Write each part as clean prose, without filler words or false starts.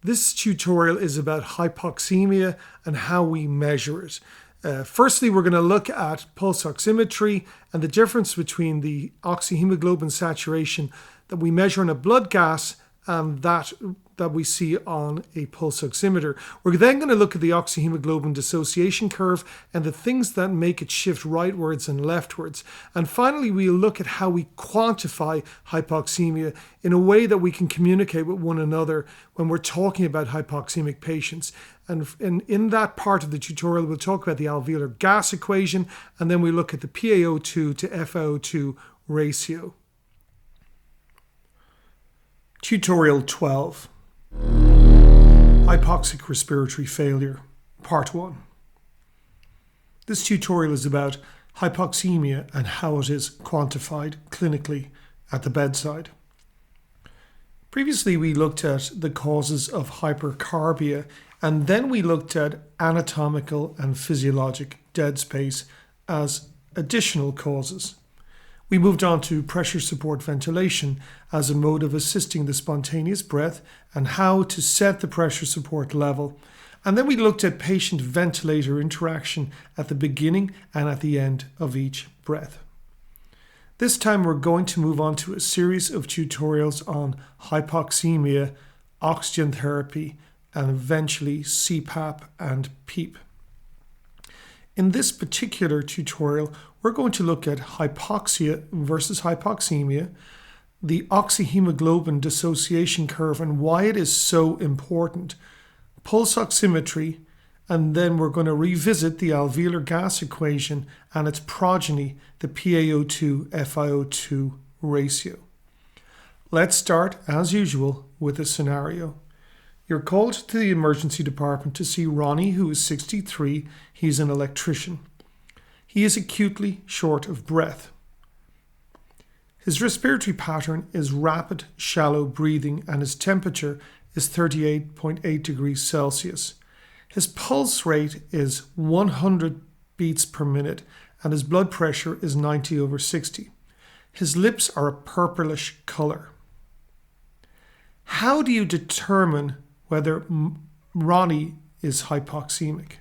This tutorial is about hypoxemia and how we measure it. Firstly, we're going to look at pulse oximetry and the difference between the oxyhemoglobin saturation that we measure in a blood gas and that we see on a pulse oximeter. We're then going to look at the oxyhemoglobin dissociation curve and the things that make it shift rightwards and leftwards. And finally, we'll look at how we quantify hypoxemia in a way that we can communicate with one another when we're talking about hypoxemic patients. And in that part of the tutorial, we'll talk about the alveolar gas equation, and then we look at the PaO2 to FiO2 ratio. Tutorial 12. Hypoxic respiratory failure, Part 1. This tutorial is about hypoxemia and how it is quantified clinically at the bedside. Previously, we looked at the causes of hypercarbia, and then we looked at anatomical and physiologic dead space as additional causes. We moved on to pressure support ventilation as a mode of assisting the spontaneous breath and how to set the pressure support level. And then we looked at patient-ventilator interaction at the beginning and at the end of each breath. This time we're going to move on to a series of tutorials on hypoxemia, oxygen therapy, and eventually CPAP and PEEP. In this particular tutorial, we're going to look at hypoxia versus hypoxemia, the oxyhemoglobin dissociation curve and why it is so important, pulse oximetry, and then we're going to revisit the alveolar gas equation and its progeny, the PaO2 FiO2 ratio. Let's start, as usual, with a scenario. You're called to the emergency department to see Ronnie, who is 63. He's an electrician. He is acutely short of breath. His respiratory pattern is rapid, shallow breathing, and his temperature is 38.8 degrees Celsius. His pulse rate is 100 beats per minute, and his blood pressure is 90/60. His lips are a purplish color. How do you determine whether Ronnie is hypoxemic?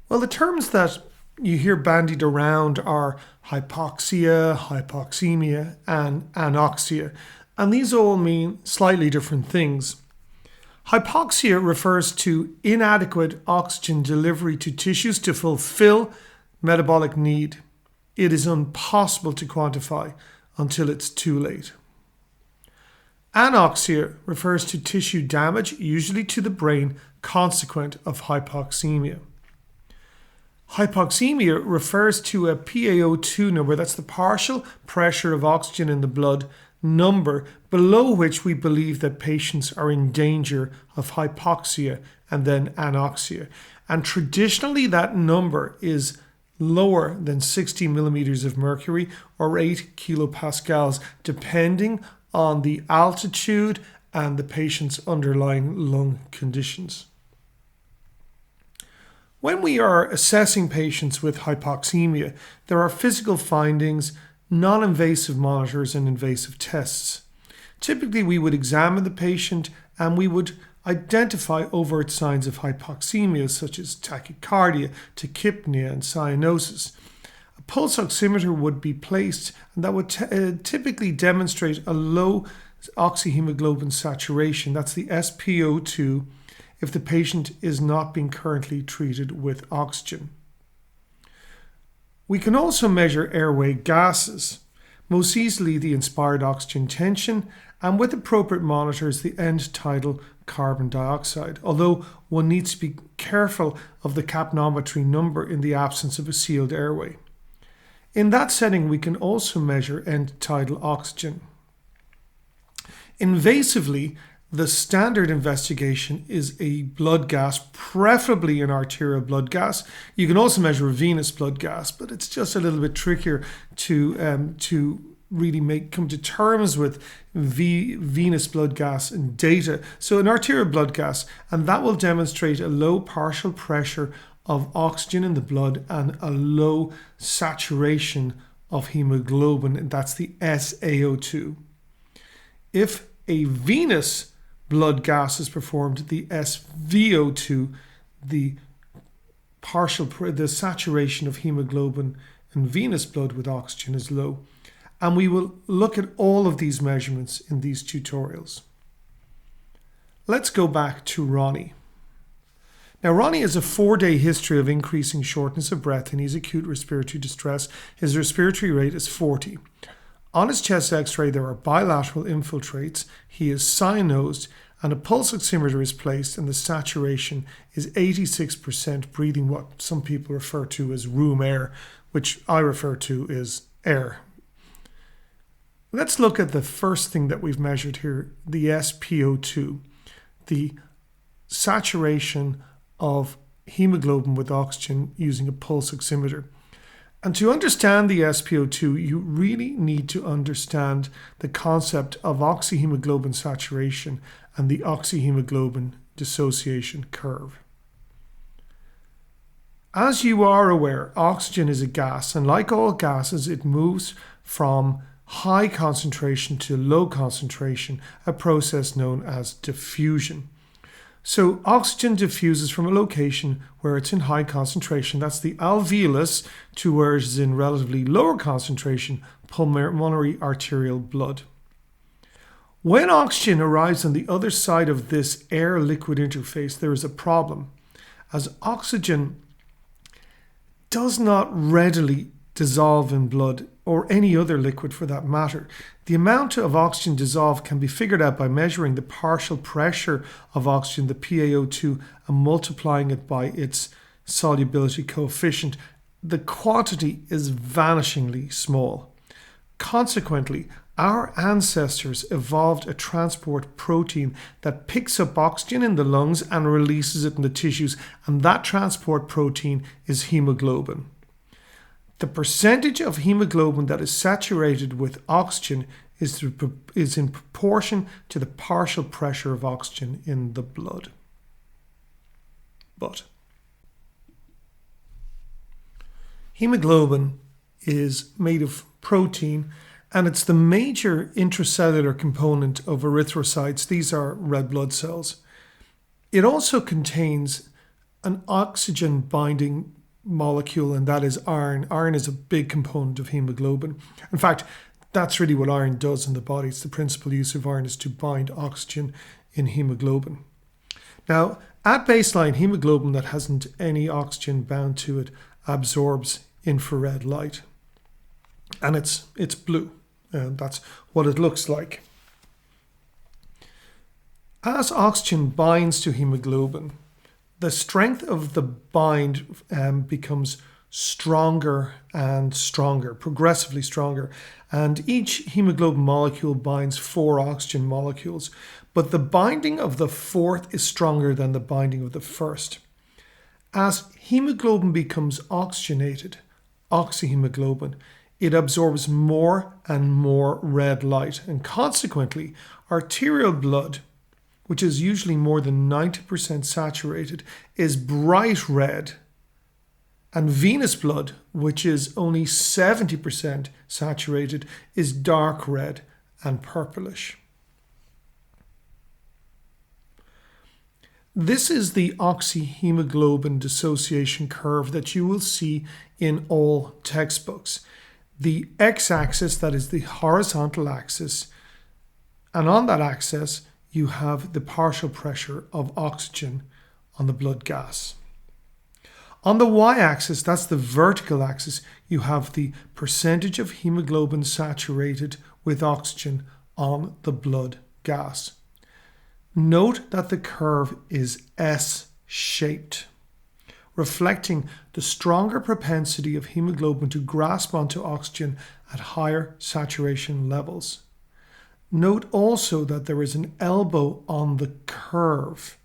Well, the terms that you hear bandied around are hypoxia, hypoxemia, and anoxia, and these all mean slightly different things. Hypoxia refers to inadequate oxygen delivery to tissues to fulfill metabolic need. It is impossible to quantify until it's too late. Anoxia refers to tissue damage, usually to the brain, consequent of hypoxemia. Hypoxemia refers to a PaO2 number, that's the partial pressure of oxygen in the blood number, below which we believe that patients are in danger of hypoxia and then anoxia. And traditionally that number is lower than 60 millimeters of mercury or 8 kilopascals, depending on the altitude and the patient's underlying lung conditions. When we are assessing patients with hypoxemia, there are physical findings, non-invasive monitors, and invasive tests. Typically, we would examine the patient and we would identify overt signs of hypoxemia such as tachycardia, tachypnea, and cyanosis. A pulse oximeter would be placed and that would typically demonstrate a low oxyhemoglobin saturation, that's the SpO2, if the patient is not being currently treated with oxygen. We can also measure airway gases, most easily the inspired oxygen tension, and with appropriate monitors, the end tidal carbon dioxide, although one needs to be careful of the capnometry number in the absence of a sealed airway. In that setting, we can also measure end tidal oxygen. Invasively, the standard investigation is a blood gas, preferably an arterial blood gas. You can also measure a venous blood gas, but it's just a little bit trickier to really come to terms with venous blood gas and data. So an arterial blood gas, and that will demonstrate a low partial pressure of oxygen in the blood and a low saturation of hemoglobin, and that's the A-aO2. If a venous blood gas is performed, the SVO2, the saturation of hemoglobin in venous blood with oxygen is low. And we will look at all of these measurements in these tutorials. Let's go back to Ronnie. Now, Ronnie has a 4-day history of increasing shortness of breath and he's acute respiratory distress. His respiratory rate is 40. On his chest x-ray, there are bilateral infiltrates. He is cyanosed and a pulse oximeter is placed and the saturation is 86%, breathing what some people refer to as room air, which I refer to as air. Let's look at the first thing that we've measured here, the SpO2, the saturation of hemoglobin with oxygen using a pulse oximeter. And to understand the SpO2, you really need to understand the concept of oxyhemoglobin saturation and the oxyhemoglobin dissociation curve. As you are aware, oxygen is a gas, and like all gases, it moves from high concentration to low concentration, a process known as diffusion. So oxygen diffuses from a location where it's in high concentration, that's the alveolus, to where it is in relatively lower concentration, pulmonary arterial blood. When oxygen arrives on the other side of this air-liquid interface, there is a problem, as oxygen does not readily dissolve in blood or any other liquid for that matter. The amount of oxygen dissolved can be figured out by measuring the partial pressure of oxygen, the PaO2, and multiplying it by its solubility coefficient. The quantity is vanishingly small. Consequently, our ancestors evolved a transport protein that picks up oxygen in the lungs and releases it in the tissues, and that transport protein is hemoglobin. The percentage of hemoglobin that is saturated with oxygen is in proportion to the partial pressure of oxygen in the blood. But hemoglobin is made of protein, and it's the major intracellular component of erythrocytes. These are red blood cells. It also contains an oxygen binding molecule, and that is iron. Iron is a big component of hemoglobin. In fact, that's really what iron does in the body. It's the principal use of iron is to bind oxygen in hemoglobin. Now, at baseline, hemoglobin that hasn't any oxygen bound to it absorbs infrared light, and it's blue, and that's what it looks like. As oxygen binds to hemoglobin, the strength of the bind becomes stronger and stronger, progressively stronger. And each hemoglobin molecule binds 4 oxygen molecules, but the binding of the 4th is stronger than the binding of the 1st. As hemoglobin becomes oxygenated, oxyhemoglobin, it absorbs more and more red light, and consequently, arterial blood, which is usually more than 90% saturated, is bright red, and venous blood, which is only 70% saturated, is dark red and purplish. This is the oxyhemoglobin dissociation curve that you will see in all textbooks. The x-axis, that is the horizontal axis, and on that axis you have the partial pressure of oxygen on the blood gas. On the y-axis, that's the vertical axis, you have the percentage of hemoglobin saturated with oxygen on the blood gas. Note that the curve is S-shaped, reflecting the stronger propensity of hemoglobin to grasp onto oxygen at higher saturation levels. Note also that there is an elbow on the curve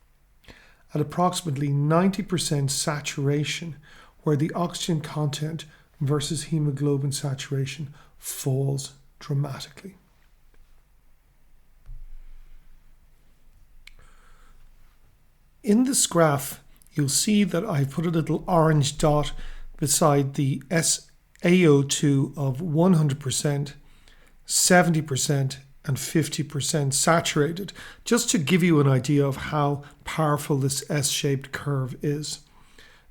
at approximately 90% saturation, where the oxygen content versus hemoglobin saturation falls dramatically. In this graph, you'll see that I put a little orange dot beside the A-aO2 of 100%, 70%, and 50% saturated, just to give you an idea of how powerful this S-shaped curve is.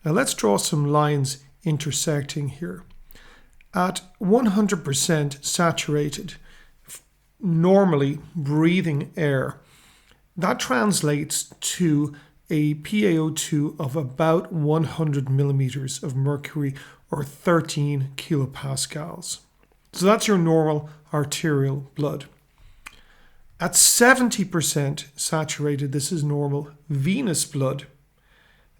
Now let's draw some lines intersecting here. At 100% saturated, normally breathing air, that translates to a PaO2 of about 100 millimeters of mercury, or 13 kilopascals. So that's your normal arterial blood. At 70% saturated, this is normal venous blood.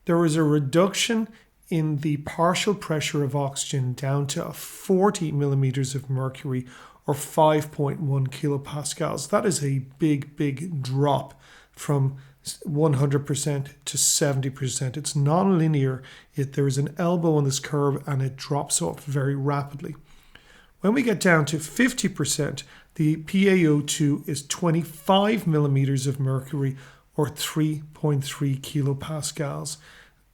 There is a reduction in the partial pressure of oxygen down to 40 millimeters of mercury, or 5.1 kilopascals. That is a big drop from 100% to 70%. It's non-linear. There is an elbow on this curve and it drops off very rapidly. When we get down to 50%, the PaO2 is 25 millimeters of mercury, or 3.3 kilopascals,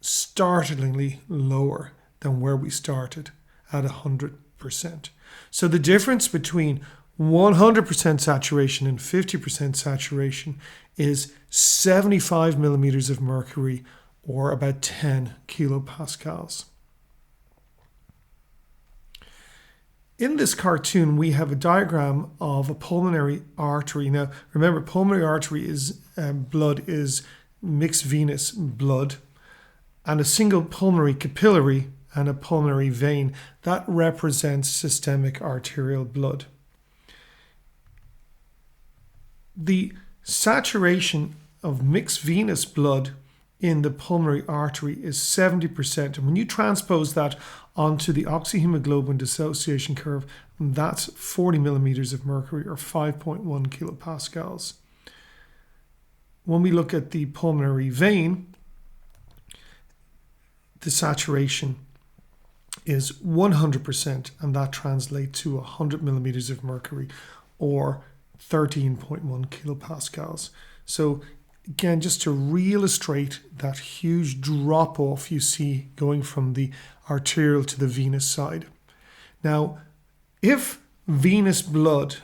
startlingly lower than where we started at 100%. So the difference between 100% saturation and 50% saturation is 75 millimeters of mercury, or about 10 kilopascals. In this cartoon, we have a diagram of a pulmonary artery. Now, remember, pulmonary artery is blood is mixed venous blood, and a single pulmonary capillary and a pulmonary vein that represents systemic arterial blood. The saturation of mixed venous blood in the pulmonary artery is 70%. And when you transpose that onto the oxyhemoglobin dissociation curve, that's 40 millimeters of mercury, or 5.1 kilopascals. When we look at the pulmonary vein, the saturation is 100%, and that translates to 100 millimeters of mercury, or 13.1 kilopascals. So again, just to re-illustrate that huge drop off you see going from the arterial to the venous side. Now, if venous blood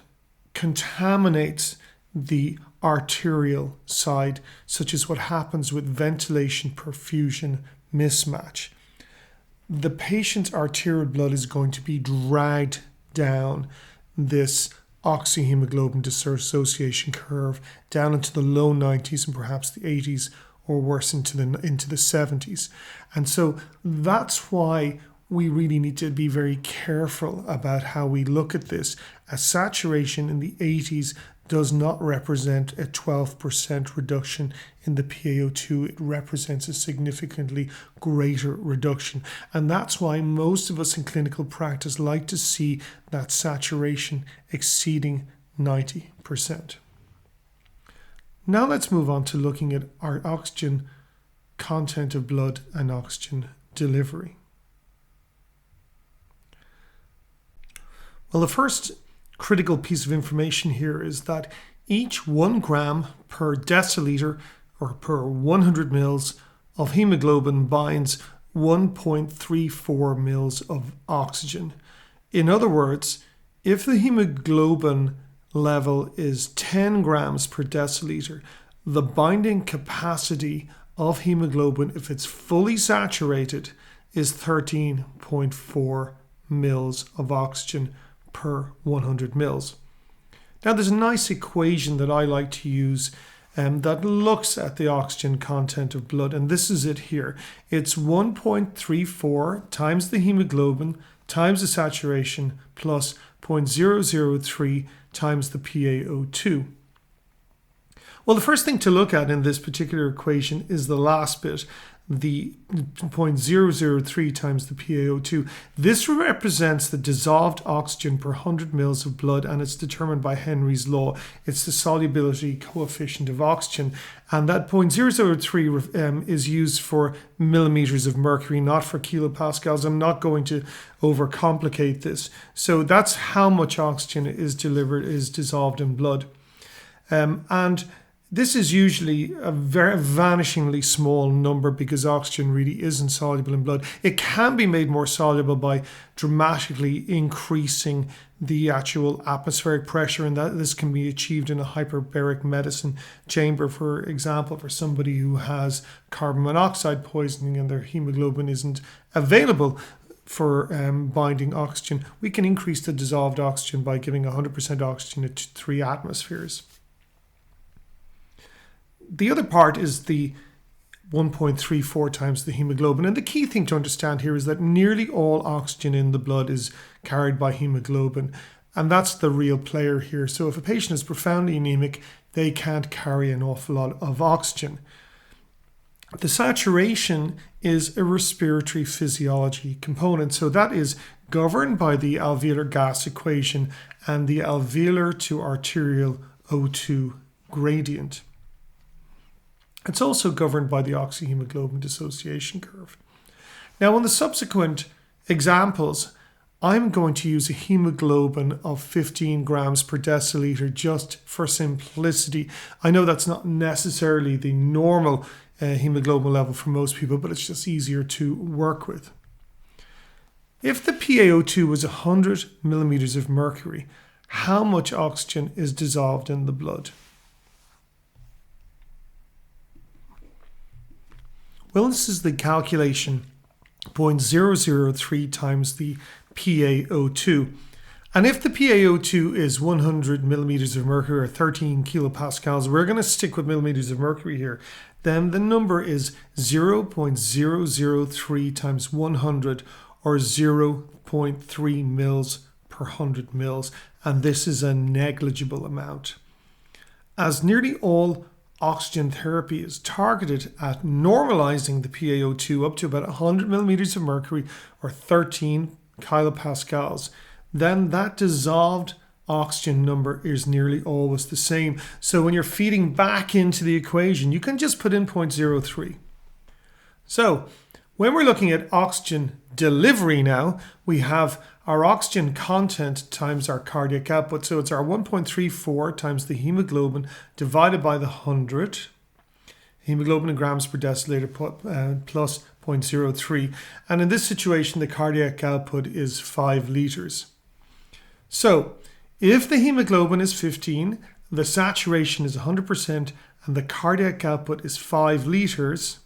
contaminates the arterial side, such as what happens with ventilation perfusion mismatch, the patient's arterial blood is going to be dragged down this oxyhemoglobin dissociation curve down into the low 90s and perhaps the 80s, or worse into the 70s. And so that's why we really need to be very careful about how we look at this. A saturation in the 80s does not represent a 12% reduction in the PaO2. It represents a significantly greater reduction. And that's why most of us in clinical practice like to see that saturation exceeding 90%. Now let's move on to looking at our oxygen content of blood and oxygen delivery. Well, the first critical piece of information here is that each 1 gram per deciliter, or per 100 mils of hemoglobin, binds 1.34 mils of oxygen. In other words, if the hemoglobin level is 10 grams per deciliter, the binding capacity of hemoglobin, if it's fully saturated, is 13.4 mils of oxygen per 100 mils. Now there's a nice equation that I like to use that looks at the oxygen content of blood, and this is it here. It's 1.34 times the hemoglobin times the saturation plus 0.003 times the PaO2. Well, the first thing to look at in this particular equation is the last bit, the 0.003 times the PaO2. This represents the dissolved oxygen per 100 mils of blood, and it's determined by Henry's law. It's the solubility coefficient of oxygen, and that 0.003 is used for millimeters of mercury, not for kilopascals. I'm not going to overcomplicate this. So that's how much oxygen is dissolved in blood. And This is usually a very vanishingly small number because oxygen really isn't soluble in blood. It can be made more soluble by dramatically increasing the actual atmospheric pressure, and that this can be achieved in a hyperbaric medicine chamber, for example, for somebody who has carbon monoxide poisoning and their hemoglobin isn't available for binding oxygen. We can increase the dissolved oxygen by giving 100% oxygen at 3 atmospheres. The other part is the 1.34 times the hemoglobin. And the key thing to understand here is that nearly all oxygen in the blood is carried by hemoglobin. And that's the real player here. So if a patient is profoundly anemic, they can't carry an awful lot of oxygen. The saturation is a respiratory physiology component. So that is governed by the alveolar gas equation and the alveolar to arterial O2 gradient. It's also governed by the oxyhemoglobin dissociation curve. Now, in the subsequent examples, I'm going to use a hemoglobin of 15 grams per deciliter just for simplicity. I know that's not necessarily the normal hemoglobin level for most people, but it's just easier to work with. If the PaO2 was 100 millimeters of mercury, how much oxygen is dissolved in the blood? Well, this is the calculation, 0.003 times the PaO2. And if the PaO2 is 100 millimeters of mercury or 13 kilopascals, we're going to stick with millimeters of mercury here, then the number is 0.003 times 100 or 0.3 mils per 100 mils. And this is a negligible amount. As nearly all oxygen therapy is targeted at normalizing the PaO2 up to about 100 millimeters of mercury or 13 kilopascals, then that dissolved oxygen number is nearly always the same. So when you're feeding back into the equation, you can just put in 0.03. So when we're looking at oxygen delivery now, we have our oxygen content times our cardiac output. So it's our 1.34 times the hemoglobin divided by the 100. Hemoglobin in grams per deciliter plus 0.03. And in this situation, the cardiac output is 5 liters. So if the hemoglobin is 15, the saturation is 100%, and the cardiac output is 5 liters,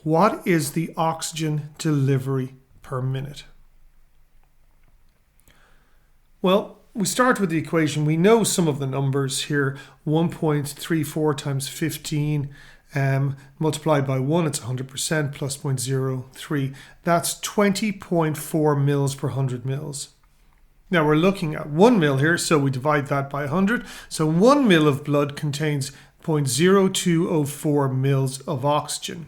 what is the oxygen delivery per minute? Well, we start with the equation. We know some of the numbers here. 1.34 times 15 multiplied by 1, it's 100% plus 0.03. That's 20.4 mils per 100 mils. Now we're looking at 1 mil here, so we divide that by 100. So 1 mil of blood contains 0.0204 mils of oxygen.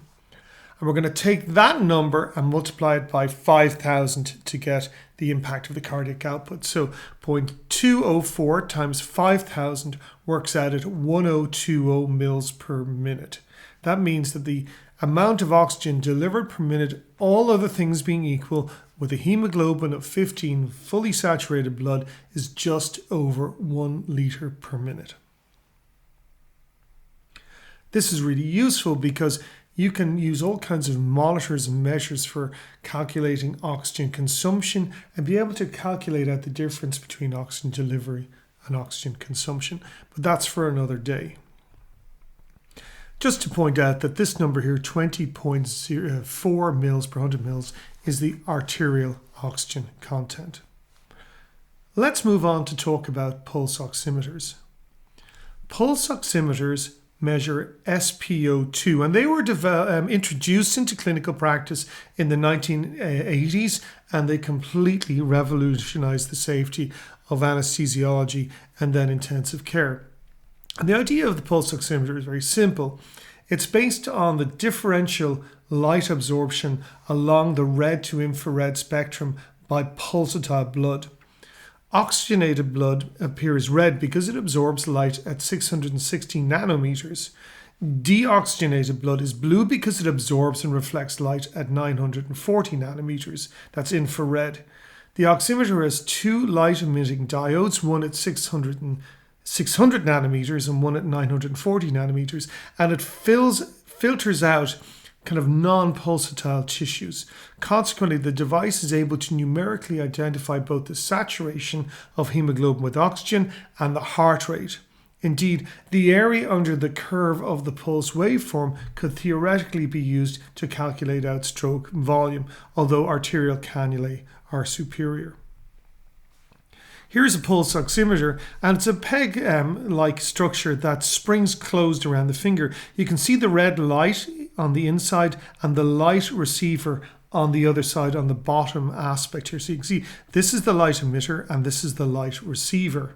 And we're going to take that number and multiply it by 5,000 to get the impact of the cardiac output. So 0.204 times 5,000 works out at 1020 mils per minute. That means that the amount of oxygen delivered per minute, all other things being equal, with a hemoglobin of 15 fully saturated blood is just over 1 liter per minute. This is really useful because you can use all kinds of monitors and measures for calculating oxygen consumption and be able to calculate out the difference between oxygen delivery and oxygen consumption. But that's for another day. Just to point out that this number here, 20.04 mils per 100 mils, is the arterial oxygen content. Let's move on to talk about pulse oximeters. Pulse oximeters measure SpO2, and they were introduced into clinical practice in the 1980s, and they completely revolutionized the safety of anesthesiology and then intensive care. And the idea of the pulse oximeter is very simple. It's based on the differential light absorption along the red to infrared spectrum by pulsatile blood. Oxygenated blood appears red because it absorbs light at 660 nanometers. Deoxygenated blood is blue because it absorbs and reflects light at 940 nanometers. That's infrared. The oximeter has 2 light-emitting diodes, one at 660 600 nanometers and one at 940 nanometers, and it filters out kind of non-pulsatile tissues. Consequently, the device is able to numerically identify both the saturation of hemoglobin with oxygen and the heart rate. Indeed, the area under the curve of the pulse waveform could theoretically be used to calculate out stroke volume, although arterial cannulae are superior. Here's a pulse oximeter, and it's a peg-like structure that springs closed around the finger. You can see the red light on the inside and the light receiver on the other side on the bottom aspect here. So you can see this is the light emitter and this is the light receiver.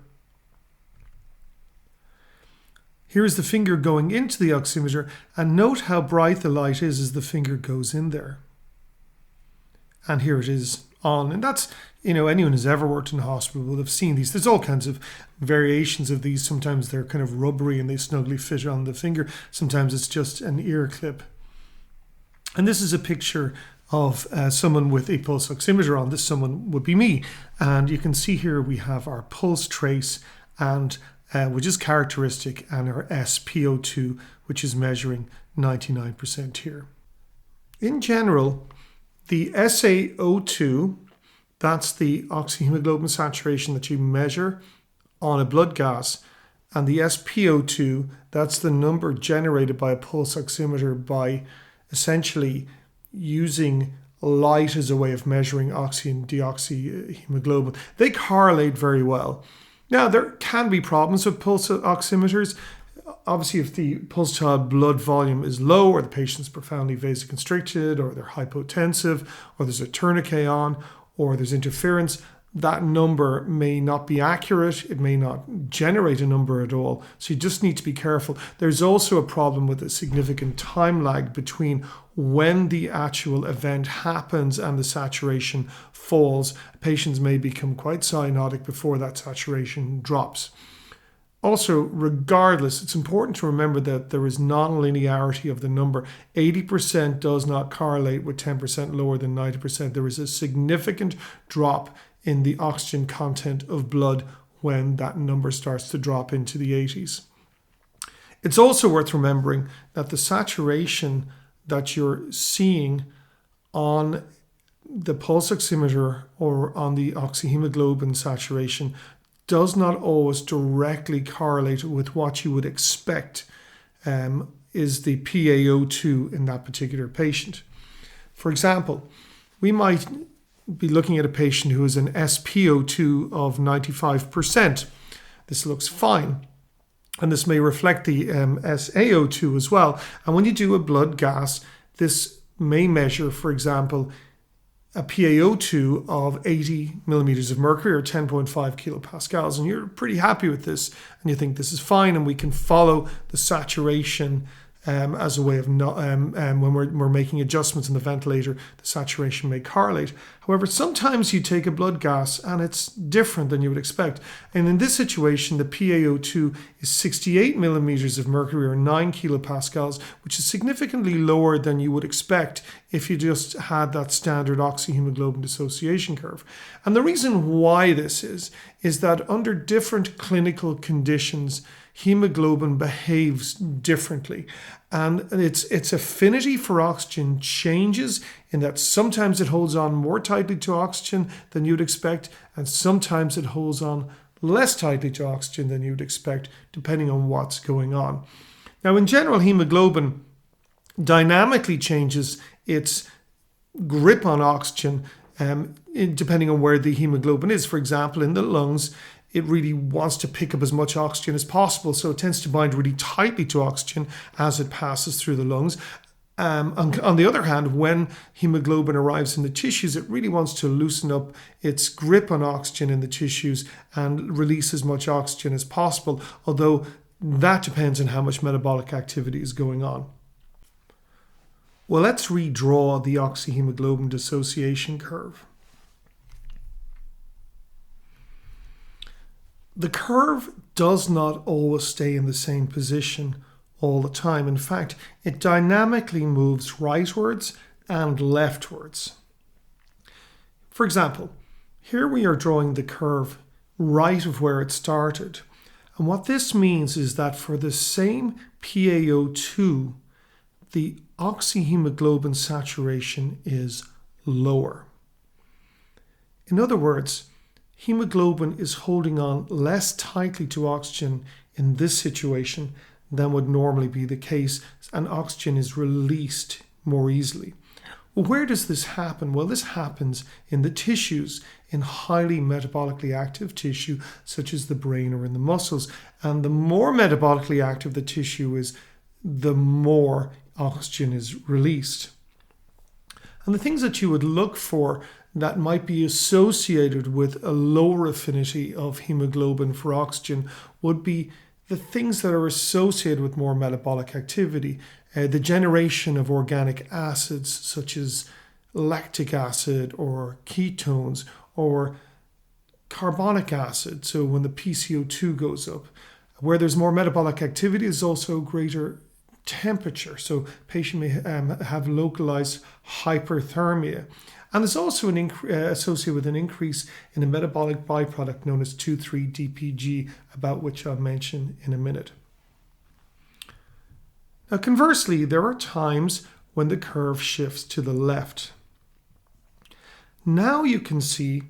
Here's the finger going into the oximeter, and note how bright the light is as the finger goes in there. And here it is on, and that's, anyone who's ever worked in a hospital will have seen these. There's all kinds of variations of these. Sometimes they're kind of rubbery and they snugly fit on the finger. Sometimes it's just an ear clip. And this is a picture of someone with a pulse oximeter on. This someone would be me. And you can see here we have our pulse trace, and which is characteristic, and our SpO2, which is measuring 99% here. In general, the SA02, that's the oxyhemoglobin saturation that you measure on a blood gas, and the SpO2, that's the number generated by a pulse oximeter by essentially using light as a way of measuring oxy and deoxyhemoglobin. They correlate very well. Now, there can be problems with pulse oximeters. Obviously, if the pulsatile blood volume is low, or the patient's profoundly vasoconstricted, or they're hypotensive, or there's a tourniquet on, or there's interference, that number may not be accurate. It may not generate a number at all. So you just need to be careful. There's also a problem with a significant time lag between when the actual event happens and the saturation falls. Patients may become quite cyanotic before that saturation drops. Also, regardless, it's important to remember that there is non-linearity of the number. 80% does not correlate with 10% lower than 90%. There is a significant drop in the oxygen content of blood when that number starts to drop into the 80s. It's also worth remembering that the saturation that you're seeing on the pulse oximeter or on the oxyhemoglobin saturation does not always directly correlate with what you would expect is the PaO2 in that particular patient. For example, we might be looking at a patient who has an SpO2 of 95%. This looks fine. And this may reflect the SA02 as well. And when you do a blood gas, this may measure, for example, a PaO2 of 80 millimeters of mercury or 10.5 kilopascals. And you're pretty happy with this and you think this is fine, and we can follow the saturation as a way of not, when we're making adjustments in the ventilator, the saturation may correlate. However, sometimes you take a blood gas and it's different than you would expect. And in this situation, the PaO2 is 68 millimeters of mercury or 9 kilopascals, which is significantly lower than you would expect if you just had that standard oxyhemoglobin dissociation curve. And the reason why this is that under different clinical conditions, hemoglobin behaves differently, and its affinity for oxygen changes in that sometimes it holds on more tightly to oxygen than you'd expect, and sometimes it holds on less tightly to oxygen than you'd expect, depending on what's going on. Now, in general, hemoglobin dynamically changes its grip on oxygen depending on where the hemoglobin is. For example, in the lungs, it really wants to pick up as much oxygen as possible, so it tends to bind really tightly to oxygen as it passes through the lungs. On the other hand, when hemoglobin arrives in the tissues, it really wants to loosen up its grip on oxygen in the tissues and release as much oxygen as possible, although that depends on how much metabolic activity is going on. Well, let's redraw the oxyhemoglobin dissociation curve. The curve does not always stay in the same position all the time. In fact, it dynamically moves rightwards and leftwards. For example, here we are drawing the curve right of where it started. And what this means is that for the same PaO2, the oxyhemoglobin saturation is lower. In other words, hemoglobin is holding on less tightly to oxygen in this situation than would normally be the case, and oxygen is released more easily. Well, where does this happen? Well, this happens in the tissues, in highly metabolically active tissue, such as the brain or in the muscles. And the more metabolically active the tissue is, the more oxygen is released. And the things that you would look for that might be associated with a lower affinity of hemoglobin for oxygen would be the things that are associated with more metabolic activity. The generation of organic acids such as lactic acid or ketones or carbonic acid. So when the PCO2 goes up, where there's more metabolic activity, there's also greater temperature. So patient may have localized hyperthermia. And there's also an associated with an increase in a metabolic byproduct known as 2,3-DPG, about which I'll mention in a minute. Now, conversely, there are times when the curve shifts to the left. Now you can see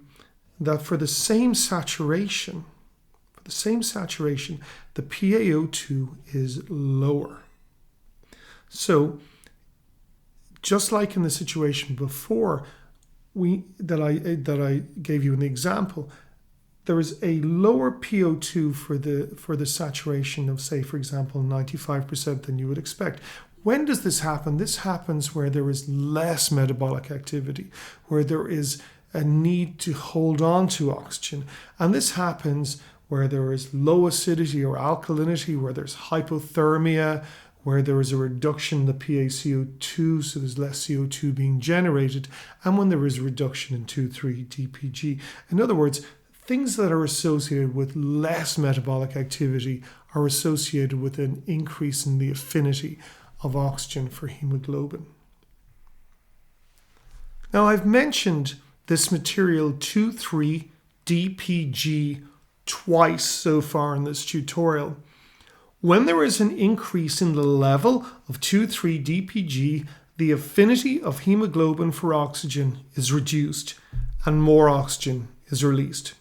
that for the same saturation, the PaO2 is lower. So, just like in the situation before that I gave you in the example, there is a lower PO2 for the saturation of, say, for example, 95% than you would expect. When does this happen? This happens where there is less metabolic activity, where there is a need to hold on to oxygen. And this happens where there is low acidity or alkalinity, where there's hypothermia, where there is a reduction in the PaCO2, so there's less CO2 being generated, and when there is a reduction in 2,3-DPG. In other words, things that are associated with less metabolic activity are associated with an increase in the affinity of oxygen for hemoglobin. Now, I've mentioned this material 2,3-DPG twice so far in this tutorial. When there is an increase in the level of 2,3-DPG, the affinity of hemoglobin for oxygen is reduced and more oxygen is released.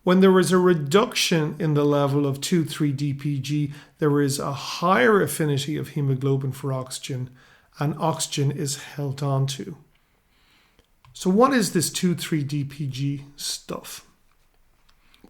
When there is a reduction in the level of 2,3-DPG, there is a higher affinity of hemoglobin for oxygen and oxygen is held onto. So what is this 2,3-DPG stuff?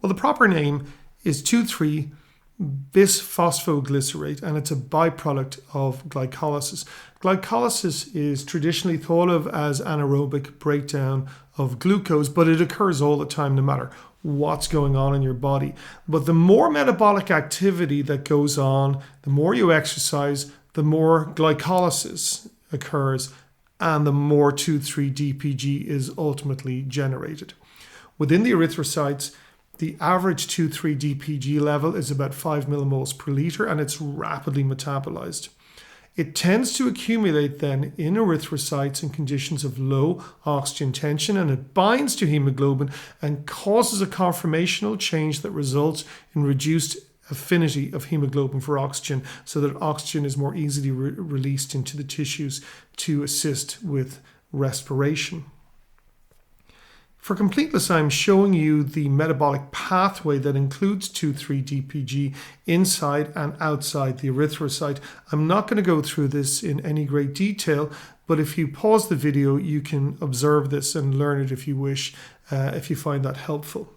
Well, the proper name is 2,3-bisphosphoglycerate, and it's a byproduct of glycolysis. Glycolysis is traditionally thought of as anaerobic breakdown of glucose, but it occurs all the time no matter what's going on in your body. But the more metabolic activity that goes on, the more you exercise, the more glycolysis occurs, and the more 2,3-DPG is ultimately generated. Within the erythrocytes, the average 2,3-DPG level is about 5 millimoles per liter, and it's rapidly metabolized. It tends to accumulate then in erythrocytes in conditions of low oxygen tension, and it binds to hemoglobin and causes a conformational change that results in reduced affinity of hemoglobin for oxygen, so that oxygen is more easily released into the tissues to assist with respiration. For completeness, I'm showing you the metabolic pathway that includes 2,3-DPG inside and outside the erythrocyte. I'm not going to go through this in any great detail, but if you pause the video, you can observe this and learn it if you wish, if you find that helpful.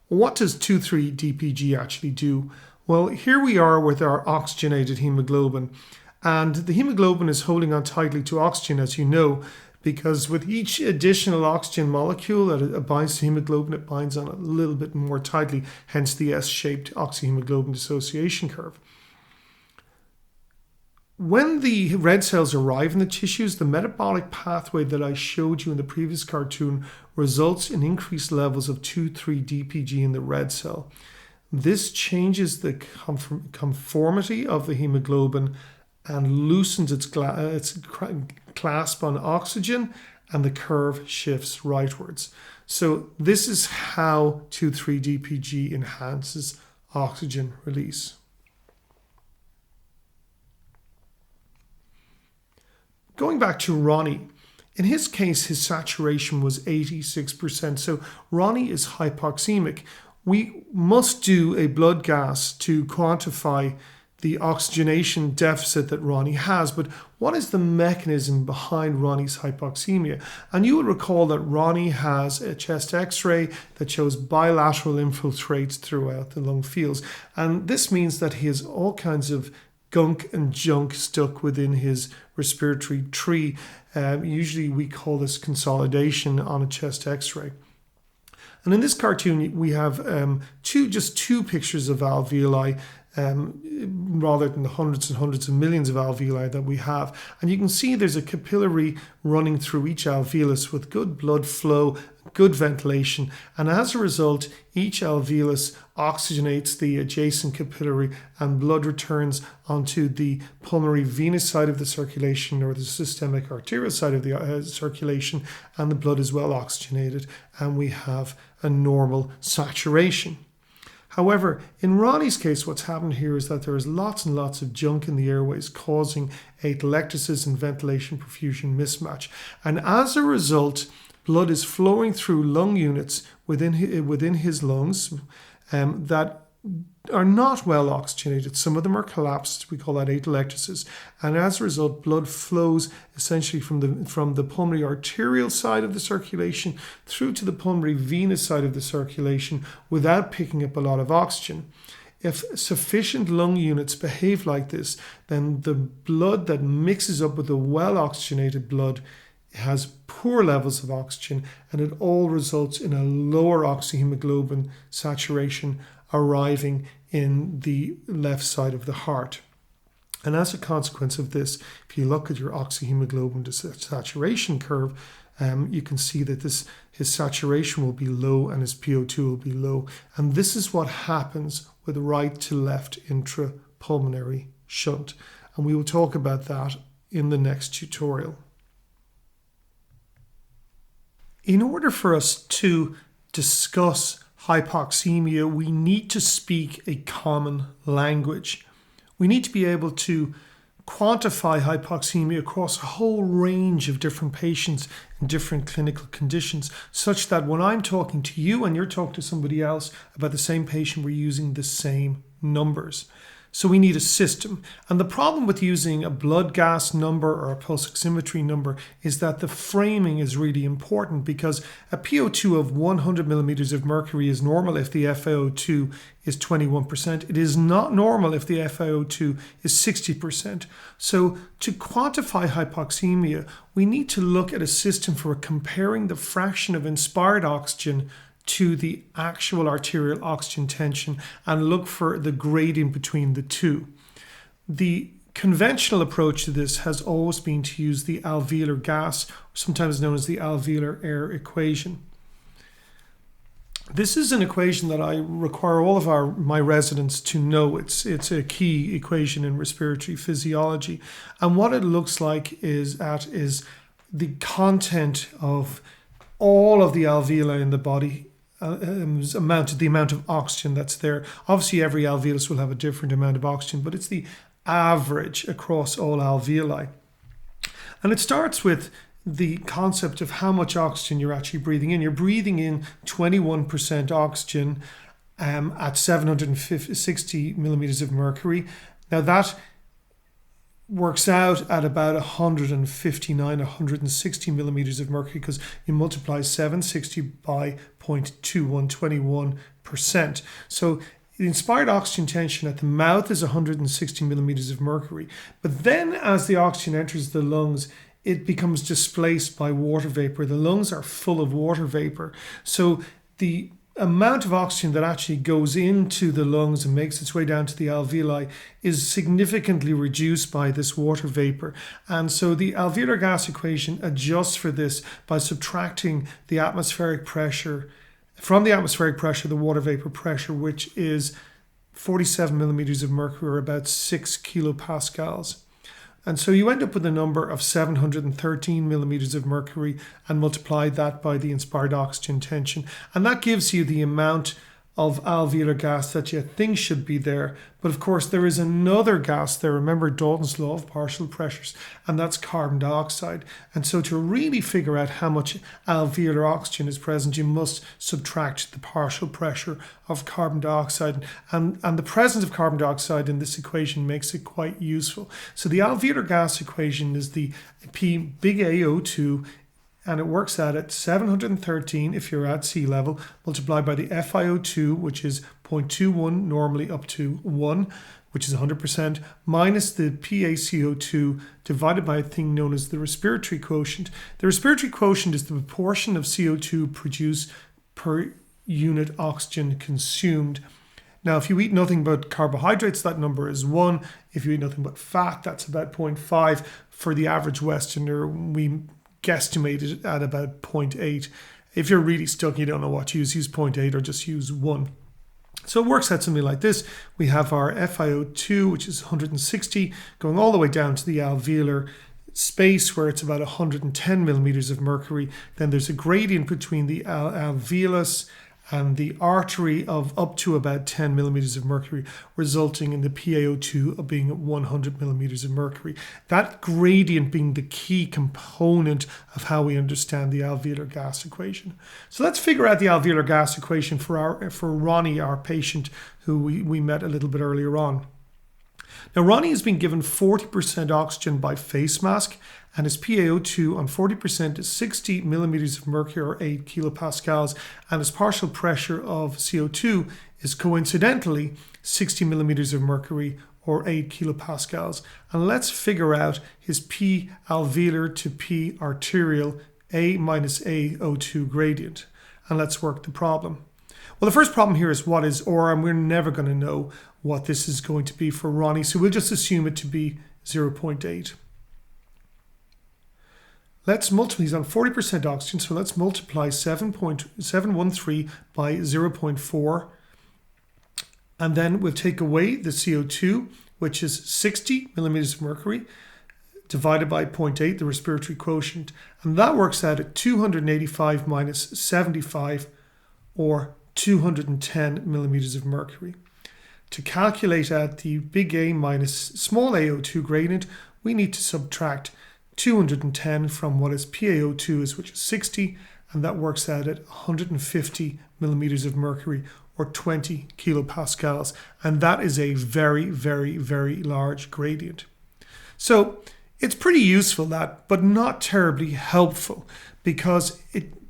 What does 2,3-DPG actually do? Well, here we are with our oxygenated hemoglobin, and the hemoglobin is holding on tightly to oxygen, as you know, because with each additional oxygen molecule that it binds to hemoglobin, it binds on a little bit more tightly, hence the S-shaped oxyhemoglobin dissociation curve. When the red cells arrive in the tissues, the metabolic pathway that I showed you in the previous cartoon results in increased levels of 2,3-DPG in the red cell. This changes the conformity of the hemoglobin and loosens its clasp on oxygen, and the curve shifts rightwards. So this is how 2,3-DPG enhances oxygen release. Going back to Ronnie, in his case, his saturation was 86%. So Ronnie is hypoxemic. We must do a blood gas to quantify the oxygenation deficit that Ronnie has, but what is the mechanism behind Ronnie's hypoxemia? And you will recall that Ronnie has a chest x-ray that shows bilateral infiltrates throughout the lung fields. And this means that he has all kinds of gunk and junk stuck within his respiratory tree. Usually we call this consolidation on a chest x-ray. And in this cartoon, we have just two pictures of alveoli, rather than the hundreds and hundreds of millions of alveoli that we have. And you can see there's a capillary running through each alveolus with good blood flow, good ventilation. And as a result, each alveolus oxygenates the adjacent capillary and blood returns onto the pulmonary venous side of the circulation or the systemic arterial side of the circulation, and the blood is well oxygenated and we have a normal saturation. However, in Ronnie's case, what's happened here is that there is lots and lots of junk in the airways causing atelectasis and ventilation perfusion mismatch. And as a result, blood is flowing through lung units within his lungs that are not well oxygenated. Some of them are collapsed. We call that atelectasis. And as a result, blood flows essentially from the pulmonary arterial side of the circulation through to the pulmonary venous side of the circulation without picking up a lot of oxygen. If sufficient lung units behave like this, then the blood that mixes up with the well oxygenated blood has poor levels of oxygen, and it all results in a lower oxyhemoglobin saturation arriving in the left side of the heart. And as a consequence of this, if you look at your oxyhemoglobin to saturation curve, you can see that his saturation will be low and his PO2 will be low. And this is what happens with right to left intrapulmonary shunt. And we will talk about that in the next tutorial. In order for us to discuss hypoxemia, we need to speak a common language. We need to be able to quantify hypoxemia across a whole range of different patients and different clinical conditions, such that when I'm talking to you and you're talking to somebody else about the same patient, we're using the same numbers. So we need a system. And the problem with using a blood gas number or a pulse oximetry number is that the framing is really important, because a PO2 of 100 millimeters of mercury is normal if the FiO2 is 21%. It is not normal if the FiO2 is 60%. So to quantify hypoxemia, we need to look at a system for comparing the fraction of inspired oxygen to the actual arterial oxygen tension and look for the gradient between the two. The conventional approach to this has always been to use the alveolar gas, sometimes known as the alveolar air equation. This is an equation that I require all of my residents to know. It's a key equation in respiratory physiology. And what it looks like is the content of all of the alveoli in the body, the amount of oxygen that's there. Obviously, every alveolus will have a different amount of oxygen, but it's the average across all alveoli. And it starts with the concept of how much oxygen you're actually breathing in. You're breathing in 21% oxygen at 760 millimeters of mercury. Now that works out at about 160 millimeters of mercury, because you multiply 760 by 0.2121%. So the inspired oxygen tension at the mouth is 160 millimeters of mercury. But then as the oxygen enters the lungs, it becomes displaced by water vapor. The lungs are full of water vapor. So the amount of oxygen that actually goes into the lungs and makes its way down to the alveoli is significantly reduced by this water vapor. And so the alveolar gas equation adjusts for this by subtracting the atmospheric pressure, from the atmospheric pressure, the water vapor pressure, which is 47 millimeters of mercury, or about 6 kilopascals. And so you end up with a number of 713 millimeters of mercury and multiply that by the inspired oxygen tension. And that gives you the amount of alveolar gas that you think should be there. But of course, there is another gas there. Remember Dalton's law of partial pressures, and that's carbon dioxide. And so to really figure out how much alveolar oxygen is present, you must subtract the partial pressure of carbon dioxide. And the presence of carbon dioxide in this equation makes it quite useful. So the alveolar gas equation is the big A-O2, and it works out at 713 if you're at sea level, multiplied by the FiO2, which is 0.21 normally up to 1, which is 100%, minus the PaCO2 divided by a thing known as the respiratory quotient. The respiratory quotient is the proportion of CO2 produced per unit oxygen consumed. Now, if you eat nothing but carbohydrates, that number is 1. If you eat nothing but fat, that's about 0.5. For the average Westerner, we guesstimated at about 0.8. If you're really stuck, you don't know what to use 0.8 or just use 1. So it works out something like this. We have our FiO2, which is 160, going all the way down to the alveolar space where it's about 110 millimeters of mercury. Then there's a gradient between the alveolus and the artery of up to about 10 millimeters of mercury, resulting in the PaO2 of being at 100 millimeters of mercury. That gradient being the key component of how we understand the alveolar gas equation. So let's figure out the alveolar gas equation for Ronnie, our patient, who we met a little bit earlier on. Now, Ronnie has been given 40% oxygen by face mask, and his PaO2 on 40% is 60 millimeters of mercury or 8 kilopascals, and his partial pressure of CO2 is coincidentally 60 millimeters of mercury or 8 kilopascals. And let's figure out his P alveolar to P arterial A minus A-O2 gradient. And let's work the problem. Well, the first problem here is what is OR, and we're never going to know what this is going to be for Ronnie, so we'll just assume it to be 0.8. Let's multiply, he's on 40% oxygen, so let's multiply 7.713 by 0.4. And then we'll take away the CO2, which is 60 millimeters of mercury, divided by 0.8, the respiratory quotient. And that works out at 285 minus 75, or 210 millimeters of mercury. To calculate out the big A minus small a02 gradient, we need to subtract 210 from what is PaO2 is, which is 60, and that works out at 150 millimeters of mercury or 20 kilopascals. And that is a very, very, very large gradient. So it's pretty useful, that, but not terribly helpful, because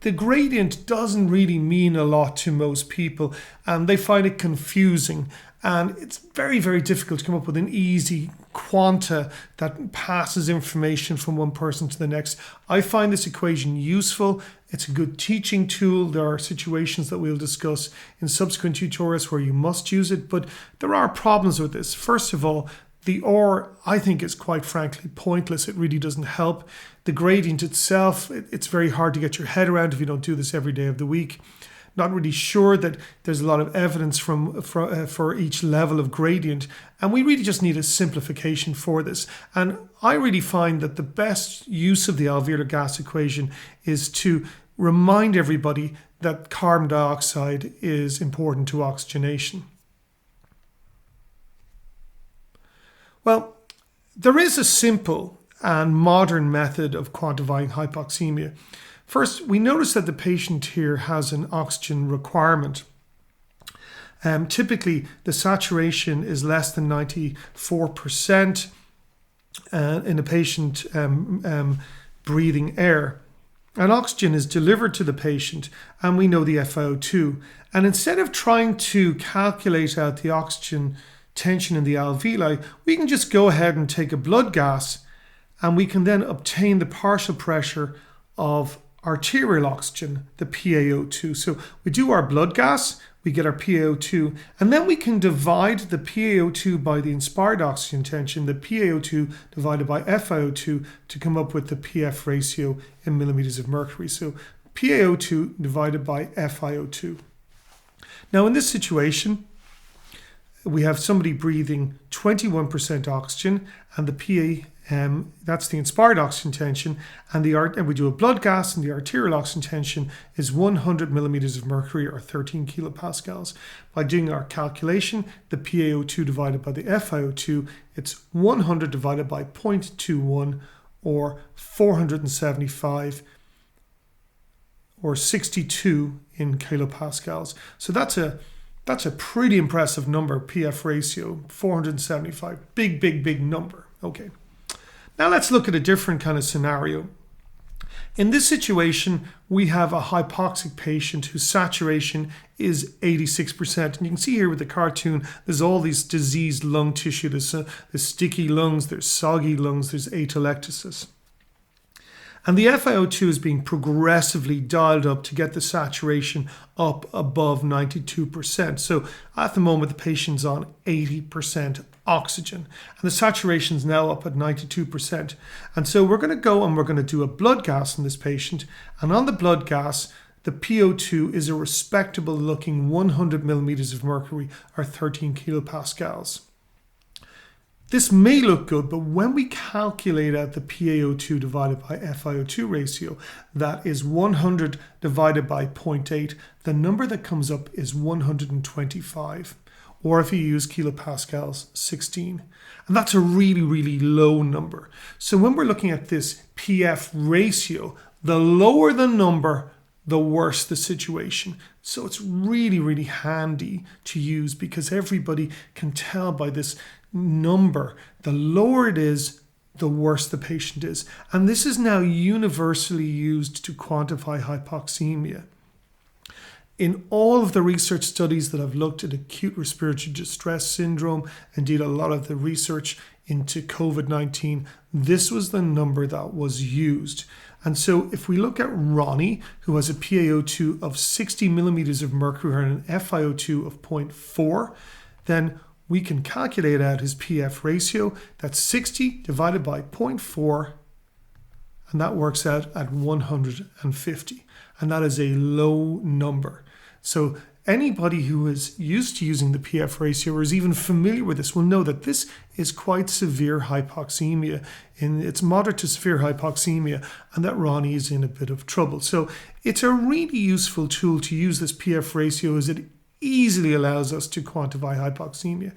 the gradient doesn't really mean a lot to most people, and they find it confusing. And it's very, very difficult to come up with an easy quanta that passes information from one person to the next. I find this equation useful. It's a good teaching tool. There are situations that we'll discuss in subsequent tutorials where you must use it, but there are problems with this. First of all, the OR, I think, is quite frankly pointless. It really doesn't help. The gradient itself, it's very hard to get your head around if you don't do this every day of the week. Not really sure that there's a lot of evidence for each level of gradient, and we really just need a simplification for this. And I really find that the best use of the alveolar gas equation is to remind everybody that carbon dioxide is important to oxygenation. Well, there is a simple and modern method of quantifying hypoxemia. First, we notice that the patient here has an oxygen requirement. Typically, the saturation is less than 94% in a patient breathing air. And oxygen is delivered to the patient, and we know the FiO2. And instead of trying to calculate out the oxygen tension in the alveoli, we can just go ahead and take a blood gas, and we can then obtain the partial pressure of arterial oxygen, the PaO2. So we do our blood gas, we get our PaO2, and then we can divide the PaO2 by the inspired oxygen tension, the PaO2 divided by FiO2, to come up with the PF ratio in millimeters of mercury. So PaO2 divided by FiO2. Now in this situation, we have somebody breathing 21% oxygen, and the PA, that's the inspired oxygen tension, and we do a blood gas, and the arterial oxygen tension is 100 millimeters of mercury, or 13 kilopascals. By doing our calculation, the PaO2 divided by the FiO2, it's 100 divided by 0.21, or 475, or 62 in kilopascals. So that's a pretty impressive number, PF ratio, 475. Big number. Okay. Now let's look at a different kind of scenario. In this situation, we have a hypoxic patient whose saturation is 86%. And you can see here with the cartoon, there's all these diseased lung tissue. There's sticky lungs, there's soggy lungs, there's atelectasis. And the FiO2 is being progressively dialed up to get the saturation up above 92%. So at the moment, the patient's on 80% oxygen. And the saturation is now up at 92%. And so we're going to go and we're going to do a blood gas in this patient. And on the blood gas, the PO2 is a respectable looking 100 millimeters of mercury, or 13 kilopascals. This may look good, but when we calculate out the PaO2 divided by FiO2 ratio, that is 100 divided by 0.8, the number that comes up is 125. Or if you use kilopascals, 16. And that's a really low number. So when we're looking at this PF ratio, the lower the number, the worse the situation. So it's really handy to use, because everybody can tell by this number, the lower it is, the worse the patient is. And this is now universally used to quantify hypoxemia. In all of the research studies that have looked at acute respiratory distress syndrome, indeed a lot of the research into COVID-19, this was the number that was used. And so if we look at Ronnie, who has a PaO2 of 60 millimeters of mercury and an FiO2 of 0.4, then we can calculate out his PF ratio. That's 60 divided by 0.4, and that works out at 150. And that is a low number. So anybody who is used to using the PF ratio or is even familiar with this will know that this is quite severe hypoxemia. It's moderate to severe hypoxemia, and that Ronnie is in a bit of trouble. So it's a really useful tool to use this PF ratio, as it easily allows us to quantify hypoxemia.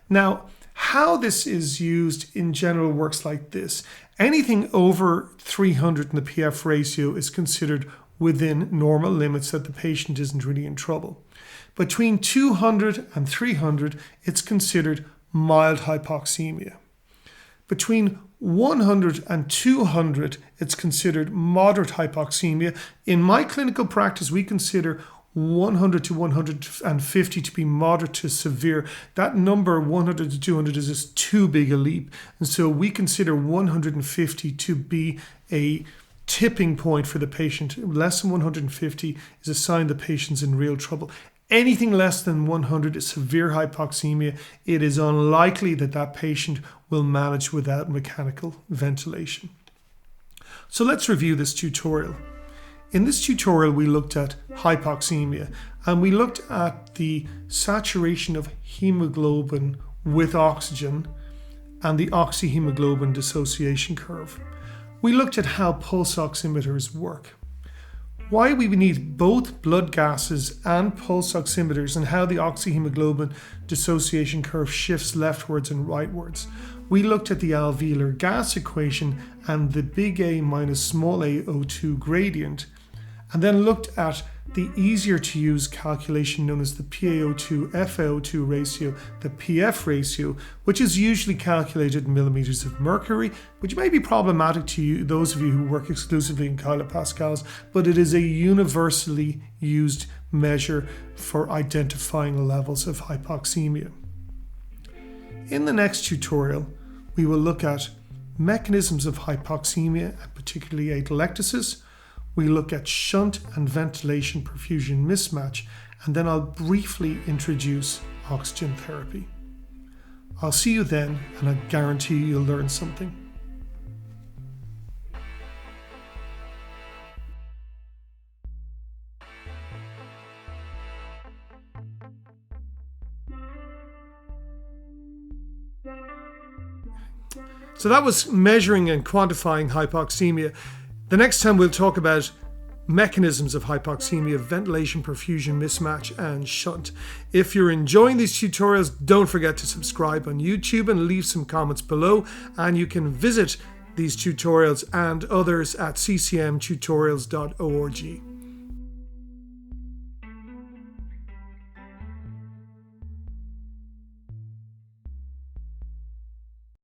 Now, how this is used in general works like this. Anything over 300 in the PF ratio is considered within normal limits, that the patient isn't really in trouble. Between 200 and 300, it's considered mild hypoxemia. Between 100 and 200, it's considered moderate hypoxemia. In my clinical practice, we consider 100 to 150 to be moderate to severe. That number 100 to 200 is just too big a leap. And so we consider 150 to be a tipping point for the patient. Less than 150 is a sign the patient's in real trouble. Anything less than 100 is severe hypoxemia. It is unlikely that that patient will manage without mechanical ventilation. So let's review this tutorial. In this tutorial, we looked at hypoxemia, and we looked at the saturation of hemoglobin with oxygen and the oxyhemoglobin dissociation curve. We looked at how pulse oximeters work, why we need both blood gases and pulse oximeters, and how the oxyhemoglobin dissociation curve shifts leftwards and rightwards. We looked at the Alveolar Gas Equation and the big A minus small A-O2 gradient, and then looked at the easier to use calculation known as the PaO2 FiO2 ratio, the PF ratio, which is usually calculated in millimeters of mercury, which may be problematic to you, those of you who work exclusively in kilopascals, but it is a universally used measure for identifying levels of hypoxemia. In the next tutorial, we will look at mechanisms of hypoxemia, and particularly atelectasis. We look at shunt and ventilation perfusion mismatch, and then I'll briefly introduce oxygen therapy. I'll see you then, and I guarantee you'll learn something. So that was measuring and quantifying hypoxemia. The next time we'll talk about mechanisms of hypoxemia, ventilation perfusion mismatch and shunt. If you're enjoying these tutorials, don't forget to subscribe on YouTube and leave some comments below, and you can visit these tutorials and others at ccmtutorials.org.